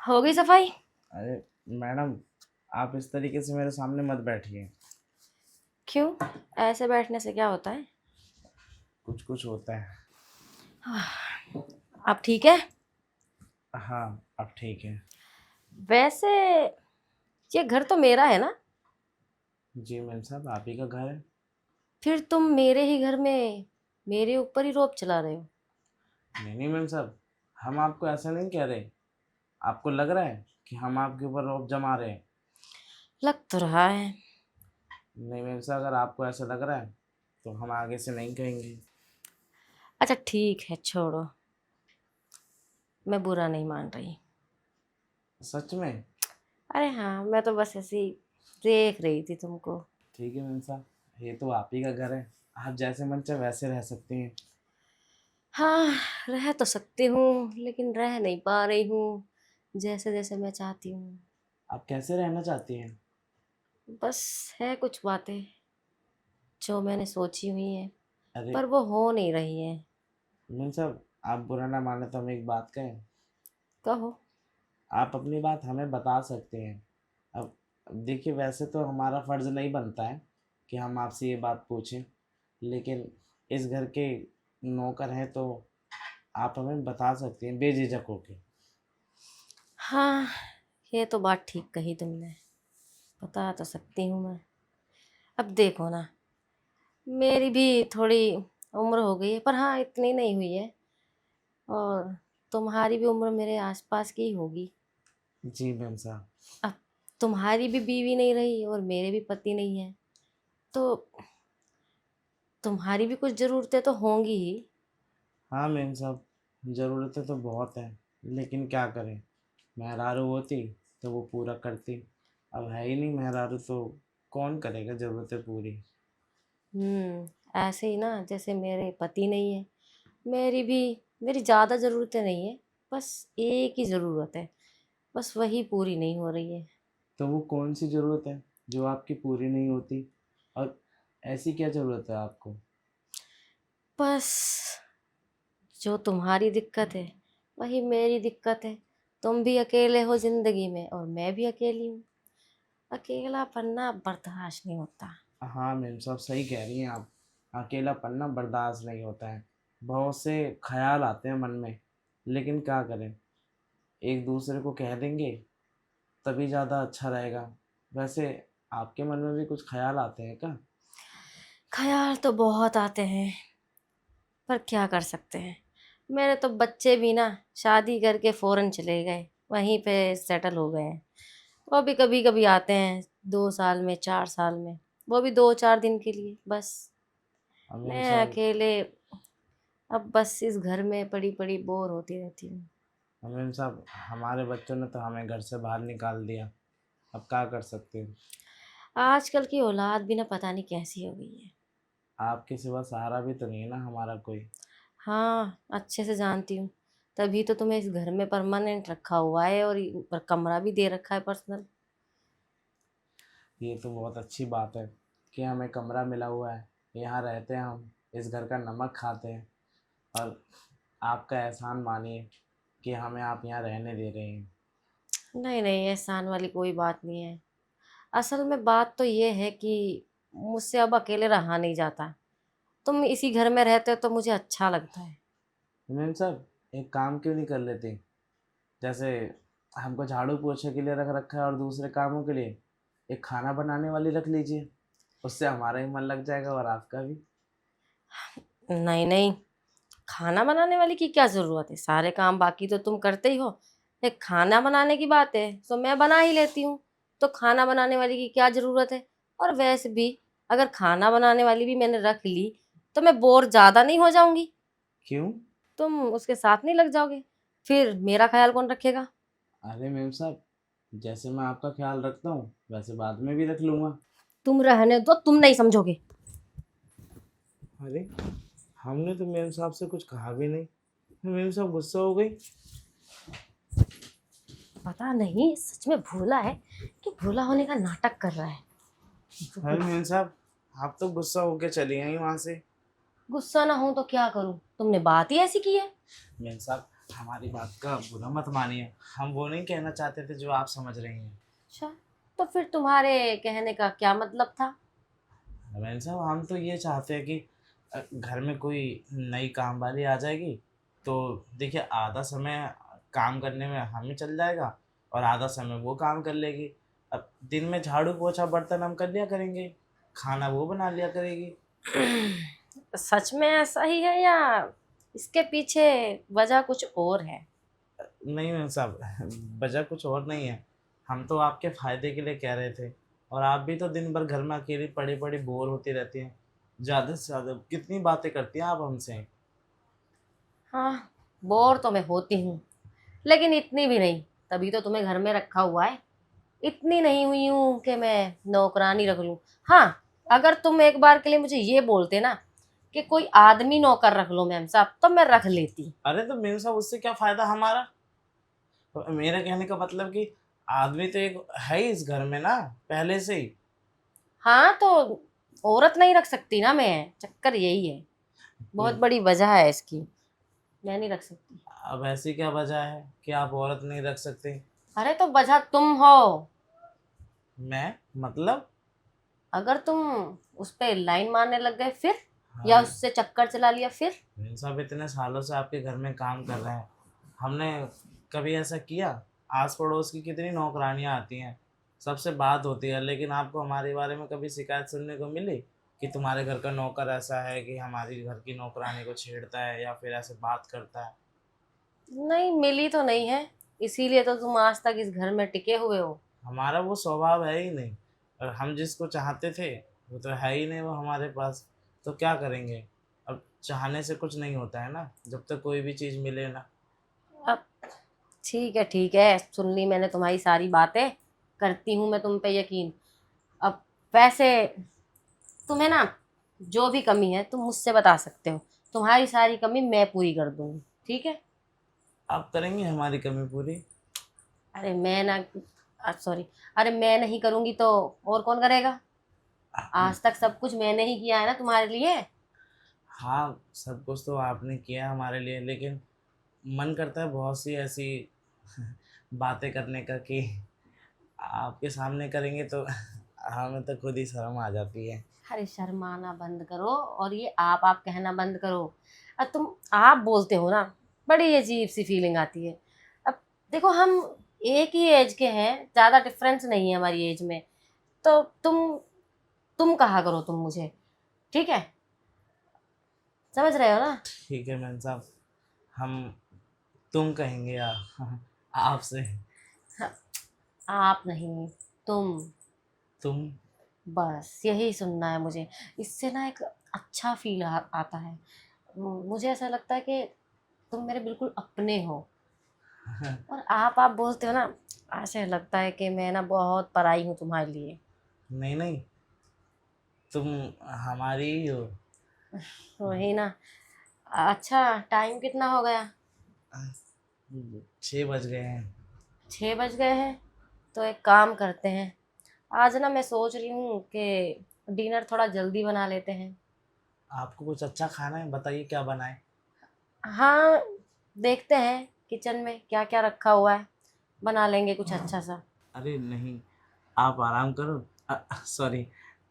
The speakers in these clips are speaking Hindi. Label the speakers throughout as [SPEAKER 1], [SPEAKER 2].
[SPEAKER 1] हो गई सफाई?
[SPEAKER 2] अरे मैडम, आप इस तरीके से मेरे सामने मत बैठिए।
[SPEAKER 1] क्यों? ऐसे बैठने से क्या होता है?
[SPEAKER 2] कुछ कुछ होता है।
[SPEAKER 1] आप ठीक है?
[SPEAKER 2] हाँ, अब ठीक है।
[SPEAKER 1] वैसे ये घर तो मेरा है ना?
[SPEAKER 2] जी मैम साहब, आप ही का घर है।
[SPEAKER 1] फिर तुम मेरे ही घर में मेरे ऊपर ही रोब चला रहे हो।
[SPEAKER 2] नहीं नहीं मैम साहब, हम आपको ऐसा नहीं कह रहे। आपको लग रहा है कि हम आपके ऊपर रौब जमा रहे हैं।
[SPEAKER 1] लग तो रहा है।
[SPEAKER 2] नहीं मैम साहब, अगर आपको ऐसा लग रहा है तो हम आगे से नहीं कहेंगे।
[SPEAKER 1] अच्छा ठीक है, छोड़ो। मैं बुरा नहीं मान रही।
[SPEAKER 2] सच में?
[SPEAKER 1] अरे हाँ, मैं तो बस ऐसे ही देख रही थी तुमको।
[SPEAKER 2] ठीक है मैम साहब, ये तो आप ही का घर है। आप जैसे मन चाहे वैसे रह सकते हैं।
[SPEAKER 1] हाँ, रह तो सकती हूँ लेकिन रह नहीं पा रही हूँ जैसे जैसे मैं चाहती हूँ।
[SPEAKER 2] आप कैसे रहना चाहती हैं?
[SPEAKER 1] बस है कुछ बातें जो मैंने सोची हुई है,
[SPEAKER 2] अरे
[SPEAKER 1] पर वो हो नहीं रही है।
[SPEAKER 2] मैम साहब, आप बुरा ना माने तो हम एक बात कहें।
[SPEAKER 1] कहो।
[SPEAKER 2] आप अपनी बात हमें बता सकते हैं। अब देखिए, वैसे तो हमारा फ़र्ज़ नहीं बनता है कि हम आपसे ये बात पूछें, लेकिन इस घर के नौकर हैं तो आप हमें बता सकते हैं बेझिझक होके।
[SPEAKER 1] हाँ, ये तो बात ठीक कही तुमने। बता तो सकती हूँ मैं। अब देखो ना, मेरी भी थोड़ी उम्र हो गई है, पर हाँ इतनी नहीं हुई है। और तुम्हारी भी उम्र मेरे आसपास की ही होगी।
[SPEAKER 2] जी मैम साहब।
[SPEAKER 1] अब तुम्हारी भी बीवी नहीं रही और मेरे भी पति नहीं है, तो तुम्हारी भी कुछ ज़रूरतें तो होंगी ही।
[SPEAKER 2] हाँ मैम साहब, ज़रूरतें तो बहुत हैं, लेकिन क्या करें। मेहरारू होती तो वो पूरा करती। अब है ही नहीं मेहरारू तो कौन करेगा ज़रूरतें पूरी।
[SPEAKER 1] ऐसे ही ना, जैसे मेरे पति नहीं है, मेरी भी मेरी ज़्यादा ज़रूरतें नहीं है। बस एक ही ज़रूरत है, बस वही पूरी नहीं हो रही है।
[SPEAKER 2] तो वो कौन सी ज़रूरत है जो आपकी पूरी नहीं होती? और ऐसी क्या ज़रूरत है आपको?
[SPEAKER 1] बस जो तुम्हारी दिक्कत है वही मेरी दिक्कत है। तुम भी अकेले हो जिंदगी में और मैं भी अकेली हूँ। अकेला पन्ना बर्दाश्त नहीं होता।
[SPEAKER 2] हाँ मैम साहब, सही कह रही हैं आप। अकेलापन ना बर्दाश्त नहीं होता है। बहुत से ख्याल आते हैं मन में, लेकिन क्या करें। एक दूसरे को कह देंगे तभी ज़्यादा अच्छा रहेगा। वैसे आपके मन में भी कुछ ख्याल आते हैं क्या?
[SPEAKER 1] ख्याल तो बहुत आते हैं, पर क्या कर सकते हैं। मेरे तो बच्चे भी ना शादी करके फौरन चले गए, वहीं पे सेटल हो गए हैं। वो भी कभी कभी आते हैं, 2 साल में 4 साल में, वो भी 2 4 दिन के लिए बस।
[SPEAKER 2] और मैम
[SPEAKER 1] मैं
[SPEAKER 2] साहब,
[SPEAKER 1] अकेले अब बस इस घर में पड़ी पड़ी बोर होती रहती हूँ।
[SPEAKER 2] हमारे बच्चों ने तो हमें घर से बाहर निकाल दिया। अब क्या कर सकते हैं।
[SPEAKER 1] आजकल की औलाद भी ना पता नहीं कैसी हो गई है।
[SPEAKER 2] आपके सिवा सहारा भी तो नहीं है ना हमारा कोई।
[SPEAKER 1] हाँ, अच्छे से जानती हूँ। तभी तो तुम्हें इस घर में परमानेंट रखा हुआ है और ऊपर कमरा भी दे रखा है पर्सनल।
[SPEAKER 2] ये तो बहुत अच्छी बात है कि हमें कमरा मिला हुआ है। यहाँ रहते हैं हम, इस घर का नमक खाते हैं। और आपका एहसान मानिए कि हमें आप यहाँ रहने दे रहे हैं।
[SPEAKER 1] नहीं नहीं, एहसान वाली कोई बात नहीं है। असल में बात तो ये है कि मुझसे अब अकेले रहा नहीं जाता। तुम इसी घर में रहते हो तो मुझे अच्छा लगता है।
[SPEAKER 2] मैम साहब, एक काम क्यों नहीं कर लेते? जैसे हमको झाड़ू पोछे के लिए रख रखा है और दूसरे कामों के लिए एक खाना बनाने वाली रख लीजिए। उससे हमारा ही मन लग जाएगा और आपका भी।
[SPEAKER 1] नहीं नहीं, खाना बनाने वाली की क्या ज़रूरत है? सारे काम बाकी तो तुम करते ही हो। एक खाना बनाने की बात है तो मैं बना ही लेती हूँ। तो खाना बनाने वाली की क्या ज़रूरत है? और वैसे भी अगर खाना बनाने वाली भी मैंने रख ली तो मैं बोर ज़्यादा नहीं हो जाऊंगी?
[SPEAKER 2] क्यों?
[SPEAKER 1] तुम उसके साथ नहीं लग जाओगे? फिर मेरा ख्याल कौन रखेगा?
[SPEAKER 2] अरे मैम साहब, जैसे मैं आपका ख्याल रखता हूँ वैसे बाद में भी रख लूँगा।
[SPEAKER 1] तुम रहने दो, तुम नहीं समझोगे।
[SPEAKER 2] अरे, हमने तो मेम साहब से कुछ कहा भी नहीं। मेम साहब गुस्सा हो गई।
[SPEAKER 1] पता नहीं सच में भोला है कि भोला होने का नाटक कर रहा है।
[SPEAKER 2] अरे मेम साहब, आप तो गुस्सा होके चली आई वहाँ से।
[SPEAKER 1] गुस्सा ना हो तो क्या करूं? तुमने बात ही ऐसी की है।
[SPEAKER 2] मेम साहब, हमारी बात का बुरा मत मानिए, हम वो नहीं कहना चाहते थे जो आप समझ रही हैं।
[SPEAKER 1] अच्छा, तो फिर तुम्हारे कहने का क्या मतलब था?
[SPEAKER 2] मैम साहब, हम तो ये चाहते हैं कि घर में कोई नई काम वाली आ जाएगी तो देखिए आधा समय काम करने में हमें चल जाएगा और आधा समय वो काम कर लेगी। अब दिन में झाड़ू पोछा बर्तन हम कर लिया करेंगे, खाना वो बना लिया करेगी।
[SPEAKER 1] सच में ऐसा ही है या इसके पीछे वजह कुछ और है?
[SPEAKER 2] नहीं मैम साहब, वजह कुछ और नहीं है, हम तो आपके फ़ायदे के लिए कह रहे थे। और आप भी तो दिन भर घर में अकेली पड़ी पड़ी बोर होती रहती हैं, ज़्यादा से ज़्यादा कितनी बातें करती हैं आप हमसे।
[SPEAKER 1] हाँ, बोर तो मैं होती हूँ, लेकिन इतनी भी नहीं। तभी तो तुम्हें घर में रखा हुआ है। इतनी नहीं हुई हूँ कि मैं नौकरानी रख लूँ। हाँ, अगर तुम एक बार के लिए मुझे ये बोलते ना कि कोई आदमी नौकर रख लो मैम साहब, तो मैं रख लेती।
[SPEAKER 2] अरे तो मेम साहब, उससे क्या फ़ायदा हमारा? तो मेरे कहने का मतलब कि आदमी तो एक है ही इस घर में ना, पहले से ही।
[SPEAKER 1] हाँ, तो औरत नहीं रख सकती ना मैं, चक्कर यही है। बहुत
[SPEAKER 2] हम्म,
[SPEAKER 1] बड़ी वजह है इसकी। मैं नहीं रख सकती।
[SPEAKER 2] अब ऐसी क्या वजह है कि आप औरत नहीं रख सकते?
[SPEAKER 1] अरे तो वजह तुम हो।
[SPEAKER 2] मैं मतलब?
[SPEAKER 1] अगर तुम उस पे लाइन मारने लग गए फिर, या
[SPEAKER 2] अरे
[SPEAKER 1] उससे चक्कर चला लिया फिर।
[SPEAKER 2] मेम साहब, इतने सालों से आपके घर में काम कर रहे हैं, हमने कभी ऐसा किया? आस पड़ोस की कितनी नौकरानियां आती हैं, सबसे बात होती है, लेकिन आपको हमारे बारे में कभी शिकायत सुनने को मिली कि तुम्हारे घर का नौकर ऐसा है कि हमारी घर की नौकरानी को छेड़ता है या फिर ऐसे बात करता है?
[SPEAKER 1] नहीं मिली तो नहीं है, इसीलिए तो तुम आज तक इस घर में टिके हुए हो।
[SPEAKER 2] हमारा वो स्वभाव है ही नहीं, और हम जिसको चाहते थे वो तो है ही नहीं वो हमारे पास। तो क्या करेंगे? अब चाहने से कुछ नहीं होता है ना, जब तक कोई भी चीज़ मिले ना।
[SPEAKER 1] अब ठीक है, सुन ली मैंने तुम्हारी सारी बातें। करती हूँ मैं तुम पे यकीन। अब वैसे तुम्हें ना जो भी कमी है तुम मुझसे बता सकते हो। तुम्हारी सारी कमी मैं पूरी कर दूंगी, ठीक है?
[SPEAKER 2] आप करेंगे हमारी कमी पूरी?
[SPEAKER 1] अरे मैं ना, सॉरी, अरे मैं नहीं करूंगी तो और कौन करेगा? आज तक सब कुछ मैंने ही किया है ना तुम्हारे लिए।
[SPEAKER 2] हाँ, सब कुछ तो आपने किया हमारे लिए, लेकिन मन करता है बहुत सी ऐसी बातें करने का कि आपके सामने करेंगे तो हमें तो खुद ही शर्म आ जाती है।
[SPEAKER 1] अरे शर्माना बंद करो और ये आप कहना बंद करो। अब तुम आप बोलते हो ना, बड़ी अजीब सी फीलिंग आती है। अब देखो, हम एक ही एज के हैं, ज़्यादा डिफरेंस नहीं है हमारी एज में। तो तुम कहा करो तुम मुझे, ठीक है? समझ रहे हो ना?
[SPEAKER 2] ठीक है मैम साहब, हम तुम कहेंगे या आपसे?
[SPEAKER 1] हाँ, आप नहीं, तुम।
[SPEAKER 2] तुम?
[SPEAKER 1] बस यही सुनना है मुझे। इससे ना एक अच्छा फील आता है। मुझे ऐसा लगता है कि तुम मेरे बिल्कुल अपने हो। और आप बोलते हो ना, ऐसे लगता है कि मैं ना बहुत पराई हूँ तुम्हारे लिए।
[SPEAKER 2] नहीं नहीं, तुम हमारी ही हो।
[SPEAKER 1] वही ना। अच्छा, टाइम कितना हो गया?
[SPEAKER 2] 6 बज गए हैं।
[SPEAKER 1] 6 बज गए हैं। तो एक काम करते हैं, आज ना मैं सोच रही हूँ कि डिनर थोड़ा जल्दी बना लेते हैं।
[SPEAKER 2] आपको कुछ अच्छा खाना है, बताइए क्या बनाए।
[SPEAKER 1] हाँ, देखते हैं किचन में क्या क्या रखा हुआ है, बना लेंगे कुछ अच्छा सा।
[SPEAKER 2] अरे नहीं, आप आराम करो, सॉरी,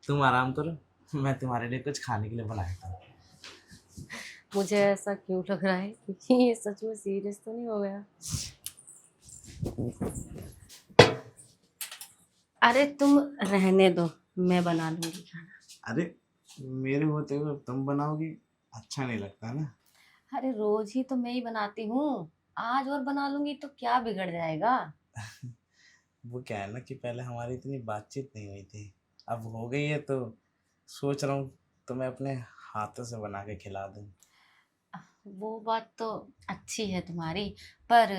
[SPEAKER 2] तुम आराम करो, मैं तुम्हारे लिए कुछ खाने के लिए बनाता हूँ।
[SPEAKER 1] मुझे ऐसा क्यों लग रहा है कि ये सच में सीरियस तो नहीं हो गया? अरे तुम रहने दो, मैं बना लूंगी खाना।
[SPEAKER 2] अरे मेरे होते हुए तुम बनाओगी, अच्छा नहीं लगता ना।
[SPEAKER 1] अरे रोज ही तो मैं ही बनाती हूँ, आज और बना लूंगी तो क्या बिगड़ जाएगा?
[SPEAKER 2] वो क्या है ना कि पहले हमारी इतनी बातचीत नहीं हुई थी, अब हो गई है तो सोच रहा हूँ तुम्हें अपने हाथों से बना के खिला दूँ।
[SPEAKER 1] वो बात तो अच्छी है तुम्हारी, पर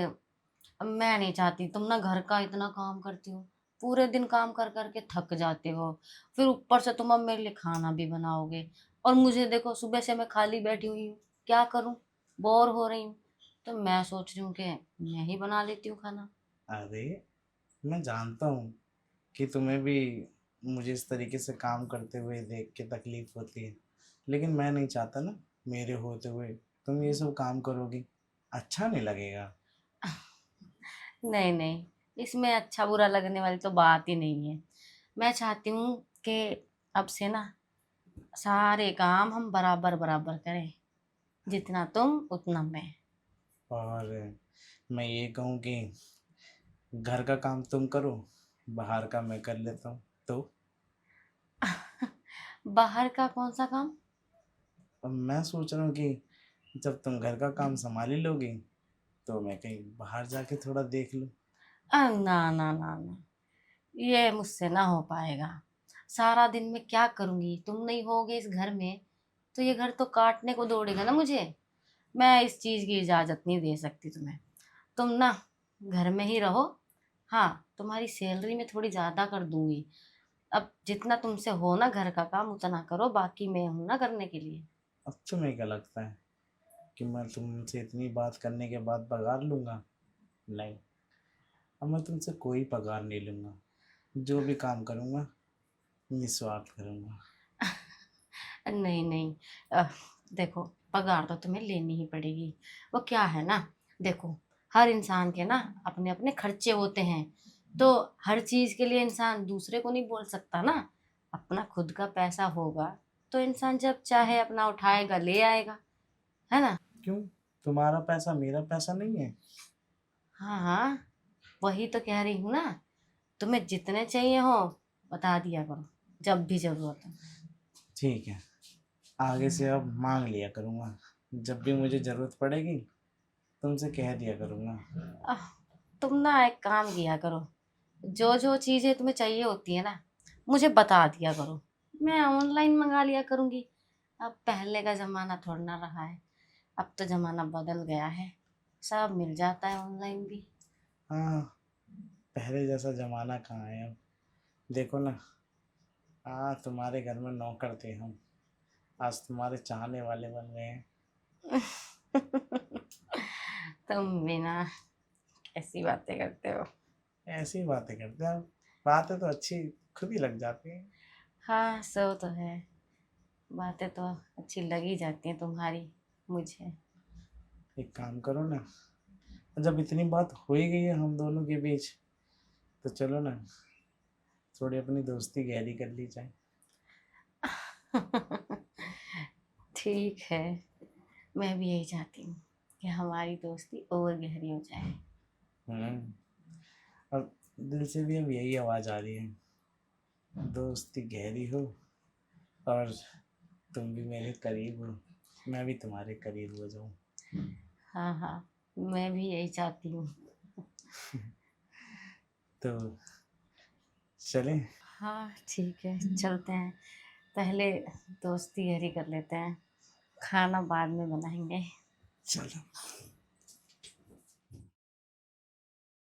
[SPEAKER 1] मैं नहीं चाहती। तुम ना घर का इतना काम करती हो, पूरे दिन काम कर कर के थक जाते हो, फिर ऊपर से तुम अब मेरे लिए खाना भी बनाओगे। और मुझे देखो, सुबह से मैं खाली बैठी हुई हूँ, क्या करूँ? बोर हो रही हूँ। तो मैं सोच रही हूँ कि मैं ही बना लेती हूँ खाना।
[SPEAKER 2] अरे मैं जानता हूँ कि तुम्हें भी मुझे इस तरीके से काम करते हुए देख के तकलीफ होती है, लेकिन मैं नहीं चाहता ना मेरे होते हुए तुम ये सब काम करोगी। अच्छा नहीं लगेगा।
[SPEAKER 1] नहीं नहीं, इसमें अच्छा बुरा लगने वाली तो बात ही नहीं है। मैं चाहती हूँ कि अब से ना सारे काम हम बराबर बराबर करें, जितना तुम उतना मैं।
[SPEAKER 2] और मैं ये कहूँ कि घर का काम तुम करो, बाहर का मैं कर लेता हूँ, तो
[SPEAKER 1] बाहर का कौन सा काम?
[SPEAKER 2] अब मैं सोच रहा हूँ कि जब तुम घर का काम संभाल ही लोगी तो मैं कहीं बाहर जाके थोड़ा देख लूँ।
[SPEAKER 1] ना ना ना ना, ये मुझसे ना हो पाएगा। सारा दिन मैं क्या करूंगी, तुम नहीं होगे इस घर में तो ये घर तो काटने को दौड़ेगा ना मुझे। मैं इस चीज की इजाजत नहीं दे सकती तुम्हें। तुम ना घर में ही रहो। हाँ, तुम्हारी सैलरी में थोड़ी ज्यादा कर दूंगी। अब जितना तुमसे हो ना घर का काम उतना करो, बाकी मैं हूं ना करने के लिए।
[SPEAKER 2] अब तुम्हें क्या लगता है कि मैं तुमसे इतनी बात करने के बाद पगार लूँगा? नहीं, अब मैं तुमसे कोई पगार नहीं लूँगा। जो भी काम करूँगा निस्वार्थ करूँगा।
[SPEAKER 1] नहीं नहीं, देखो, पगार तो तुम्हें लेनी ही पड़ेगी। वो क्या है ना, देखो, हर इंसान के ना अपने अपने खर्चे होते हैं। तो हर चीज के लिए इंसान दूसरे को नहीं बोल सकता ना। अपना खुद का पैसा होगा तो इंसान जब चाहे अपना उठाएगा ले आएगा, है ना।
[SPEAKER 2] क्यों? तुम्हारा पैसा मेरा पैसा नहीं है?
[SPEAKER 1] हाँ हाँ, वही तो कह रही हूँ ना। तुम्हें जितने चाहिए हो बता दिया करो जब भी जरूरत हो।
[SPEAKER 2] ठीक है, आगे से अब मांग लिया करूँगा। जब भी मुझे ज़रूरत पड़ेगी तुमसे कह दिया करूँगा।
[SPEAKER 1] आह, तुम ना एक काम किया करो, जो जो चीजें तुम्हें चाहिए होती है ना मुझे बता दिया करो। मैं ऑनलाइन मंगा लिया करूंगी। अब पहले का जमाना थोड़ा ना रहा है, अब तो जमाना बदल गया है। सब मिल जाता है ऑनलाइन भी।
[SPEAKER 2] हाँ, पहले जैसा ज़माना कहाँ है अब। देखो ना, हाँ, तुम्हारे घर में नौकर थे हम, आज तुम्हारे चाहने वाले बन गए हैं।
[SPEAKER 1] तुम भी ना कैसी बातें करते हो।
[SPEAKER 2] ऐसी बातें करते हैं हम। बातें तो अच्छी खुद ही लग जाती हैं।
[SPEAKER 1] हाँ, सो तो है। बातें तो अच्छी लगी जाती हैं तुम्हारी मुझे।
[SPEAKER 2] एक काम करो ना, जब इतनी बात हो ही गई है हम दोनों के बीच, तो चलो ना थोड़ी अपनी दोस्ती गहरी कर ली जाए।
[SPEAKER 1] ठीक है, मैं भी यही चाहती हूँ कि हमारी दोस्ती और गहरी हो जाए।
[SPEAKER 2] हम्म। अब दिल से भी अब यही आवाज़ आ रही है, दोस्ती गहरी हो और तुम भी मेरे करीब हो, मैं भी तुम्हारे करीब हो जाऊं।
[SPEAKER 1] हाँ हाँ, मैं भी यही चाहती हूँ।
[SPEAKER 2] तो चलें?
[SPEAKER 1] हाँ ठीक है, चलते हैं। पहले दोस्ती गहरी कर लेते हैं, खाना बाद में बनाएंगे।
[SPEAKER 2] चलो।